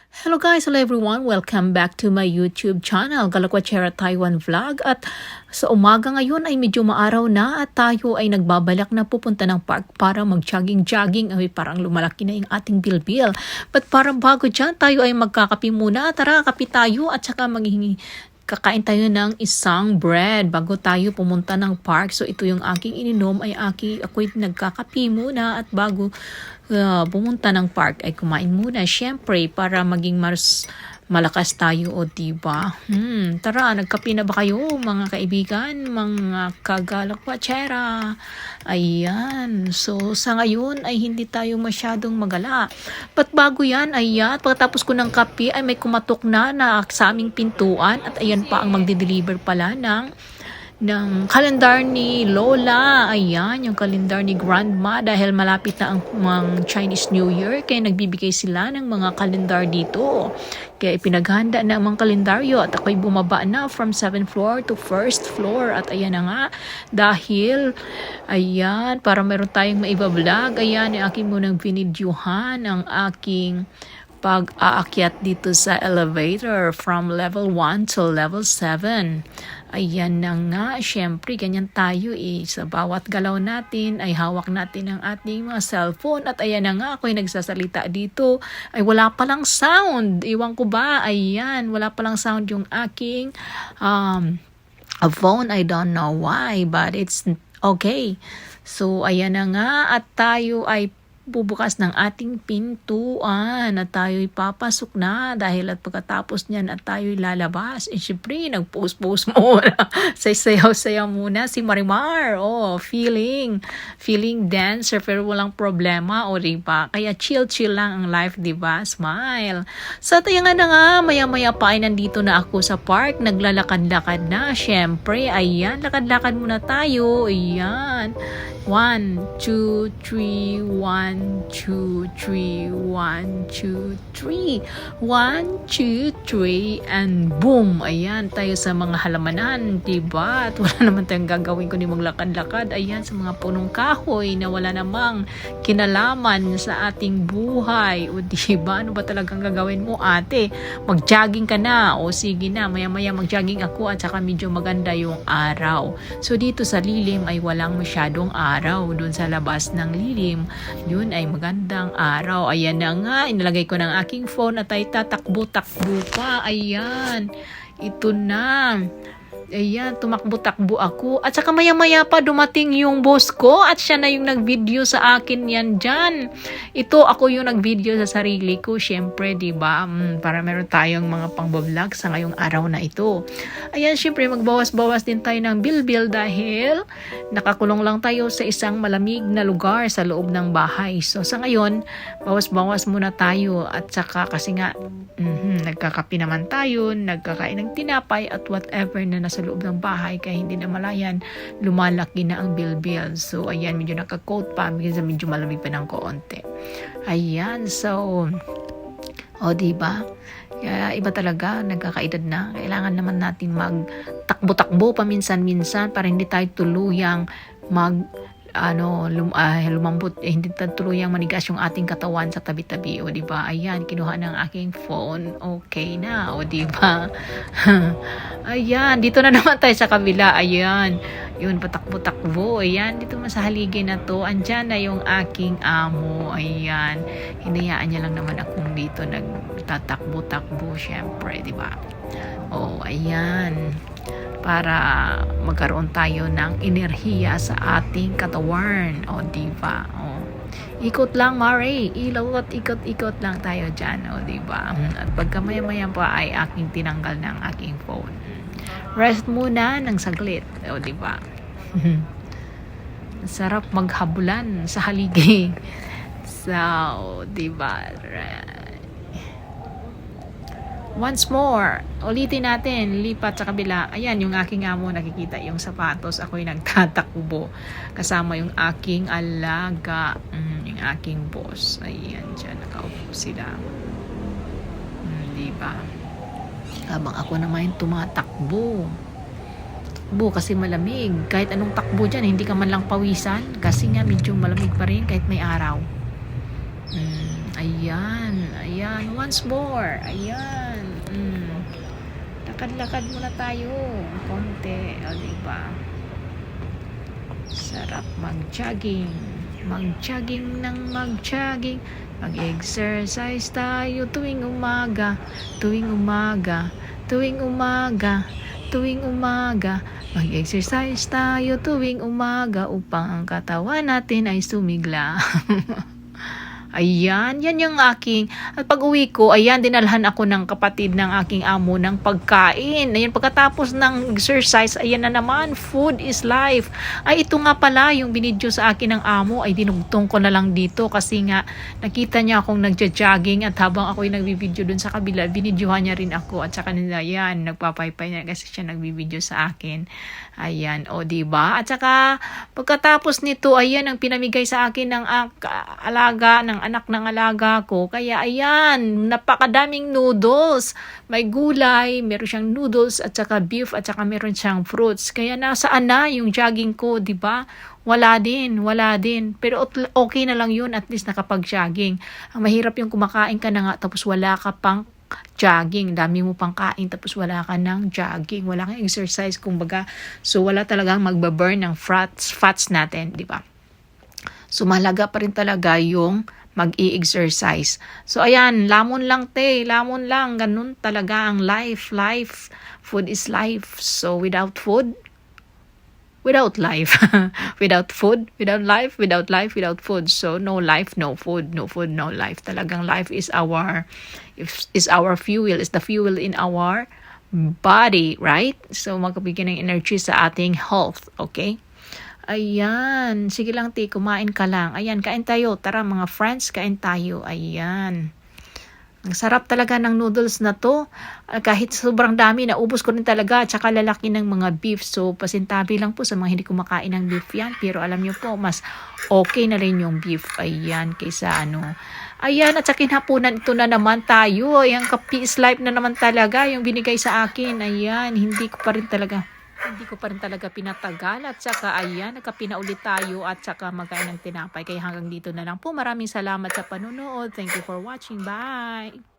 Hello guys, hello everyone. Welcome back to my YouTube channel, Galakwachera Taiwan Vlog. At sa umaga ngayon ay medyo maaraw na at tayo ay nagbabalak na pupunta ng park para mag-jogging-jogging. Ay parang lumalaki na yung ating bilbil. But parang bago dyan, tayo ay magkakape muna. Tara, kape tayo at saka kakain tayo ng isang bread bago tayo pumunta ng park. So ito yung aking ininom, ako'y nagkakape muna at bago pumunta ng park ay kumain muna. Syempre para maging mas malakas tayo, o diba? Tara, nagkape na ba kayo mga kaibigan, mga kagalakwachera? Ayan. So, sa ngayon ay hindi tayo masyadong magala. But bago yan, ayan, pagkatapos ko ng kape ay may kumatok na sa aming pintuan at ayan pa ang magde-deliver pala ng kalendar ni Lola. Ayan, yung kalendar ni Grandma dahil malapit na ang Chinese New Year kaya nagbibigay sila ng mga kalendar dito. Kaya ipinaghanda na ang mga kalendaryo at ako'y bumaba na from 7th floor to 1st floor. At ayan na nga, dahil ayan, para meron tayong maiba-vlog, ayan, yung aking munang vinidyuhan ang aking pag-aakyat dito sa elevator from level 1 to level 7. Ayan na nga, syempre ganyan tayo sa bawat galaw natin ay hawak natin ang ating mga cellphone. At ayan na nga, ako'y nagsasalita dito ay wala palang sound. Iwan ko ba, ayan, wala palang sound yung aking phone. I don't know why, but it's okay. So ayan na nga, at tayo ay bubukas ng ating pintuan at tayo'y papasok na dahil at pagkatapos niyan at tayo'y lalabas. Siyempre, nag-post muna. Sayaw-sayaw muna si Marimar. Feeling dancer pero walang problema, diba? Kaya chill lang ang life, diba? Smile. So, tayo nga na nga, maya-maya pa ay nandito na ako sa park. Naglalakad-lakad na. Siyempre, ayan, lakad-lakad muna tayo. Ayan. 1, 2, 3, 1, 2, 3, 1, 2, 3, 1, 2, 3, and boom! Ayan, tayo sa mga halamanan, diba? At wala naman tayong gagawin kundi maglakad-lakad. Ayan, sa mga punong kahoy na wala namang kinalaman sa ating buhay. O diba? Ano ba talagang gagawin mo, ate? Mag-jogging ka na. O sige na, maya-maya mag-jogging ako at saka medyo maganda yung araw. So dito sa lilim ay walang masyadong araw. Doon sa labas ng lilim, yun ay magandang araw. Ayan na nga, inilagay ko ng aking phone at ay tatakbo-takbo pa. Ayan, ito na. Ayan, tumakbo-takbo ako. At saka maya-maya pa dumating yung boss ko at siya na yung nag-video sa akin yan dyan. Ito, ako yung nag-video sa sarili ko. Siyempre, diba? Para meron tayong mga pang-vlog sa ngayong araw na ito. Ayan, siyempre, magbawas-bawas din tayo ng bilbil dahil nakakulong lang tayo sa isang malamig na lugar sa loob ng bahay. So, sa ngayon, bawas-bawas muna tayo. At saka, kasi nga, nagkakape naman tayo, nagkakain ng tinapay at whatever na nasa loob ng bahay, kaya hindi na malayan, lumalaki na ang bilbil. So, ayan, medyo naka-coat pa, medyo malamig pa ng konti. Ayan, so, diba? Kaya iba talaga, nagkakaedad na. Kailangan naman natin magtakbo-takbo paminsan-minsan para hindi tayo tuluyang lumambot, hindi tuluyang manigas yung ating katawan sa tabi-tabi, o diba? Ayan, kinuha ng aking phone. Okay na, o diba? Ayan, dito na naman tayo sa kabila. Ayan, yun, patakbo-takbo. Ayan, dito sa haligi na to, andyan na yung aking amo. Ayan, hinayaan niya lang naman akong dito nagtatakbo-takbo, syempre, diba? Ayan, para magkaroon tayo ng enerhiya sa ating katawan. Diba? Ikot lang, Mare. Ikot lang tayo dyan. Diba? At pagka maya-maya pa ay aking tinanggal ng aking phone. Rest muna ng saglit. Diba? Sarap maghabulan sa haligi. So, diba? Once more, ulitin natin, lipat sa kabila. Ayan, yung aking amo, nakikita yung sapatos. Ako'y nagtatakbo. Kasama yung aking alaga, yung aking boss. Ayan, dyan, nakaupo sila. Diba? Habang ako naman tumatakbo. Kasi malamig. Kahit anong takbo dyan, hindi ka man lang pawisan. Kasi nga, medyo malamig pa rin kahit may araw. Ayan, ayan. Once more. Ayan. Lakad-lakad muna tayo. Konti. O, diba? Sarap mag-jogging. Mag-jogging ng mag-jogging. Mag-exercise tayo tuwing umaga. Tuwing umaga. Tuwing umaga. Tuwing umaga. Mag-exercise tayo tuwing umaga upang ang katawan natin ay sumigla. Ayan, yan yung aking, at pag uwi ko, ayan, dinalhan ako ng kapatid ng aking amo ng pagkain. Ayan, pagkatapos ng exercise, ayan na naman, food is life. Ay, ito nga pala, yung binidyo sa akin ng amo, ay dinugtong ko na lang dito kasi nga, nakita niya akong nagja-jogging at habang ako'y nagbibidyo dun sa kabila, binidyohan niya rin ako at saka nila, ayan, nagpapaypay niya kasi siya nagbibidyo sa akin. Ayan, o diba? At saka, pagkatapos nito, ayan, ang pinamigay sa akin ng alaga, ng anak ng alaga ko. Kaya ayan, napakadaming noodles. May gulay, meron siyang noodles at saka beef at saka meron siyang fruits. Kaya nasaan na yung jogging ko, 'di ba? Wala din. Pero okay na lang yun, at least nakapag-jogging. Ang mahirap yung kumakain ka na nga tapos wala ka pang jogging, dami mo pang kain tapos wala ka ng jogging, wala kang exercise kumbaga. So wala talagang magba-burn ng fats natin, 'di ba? So mahalaga pa rin talaga yung mag-i-exercise. So ayan, lamon lang lamon lang, ganun talaga ang life. Food is life. So without food, without life. Without food, without life, without life, without food. So no life, no food, no food, no life. Talagang life is our fuel, is the fuel in our body, right? So magkabigyan ng energy sa ating health, okay? Ayan. Sige lang, kumain ka lang. Ayan, kain tayo. Tara mga friends, kain tayo. Ayan. Ang sarap talaga ng noodles na to. Kahit sobrang dami, naubos ko rin talaga. Tsaka lalaki ng mga beef. So, pasintabi lang po sa mga hindi kumakain ng beef yan. Pero alam nyo po, mas okay na rin yung beef. Ayan, kaysa ano. Ayan, at sa kinhapunan, ito na naman tayo. Ayan, ka-peace life na naman talaga yung binigay sa akin. Ayan, hindi ko pa rin talaga pinatagal at saka ayan, nagkapinaulit tayo at saka magkain ng tinapay. Kaya hanggang dito na lang po. Maraming salamat sa panunood. Thank you for watching. Bye!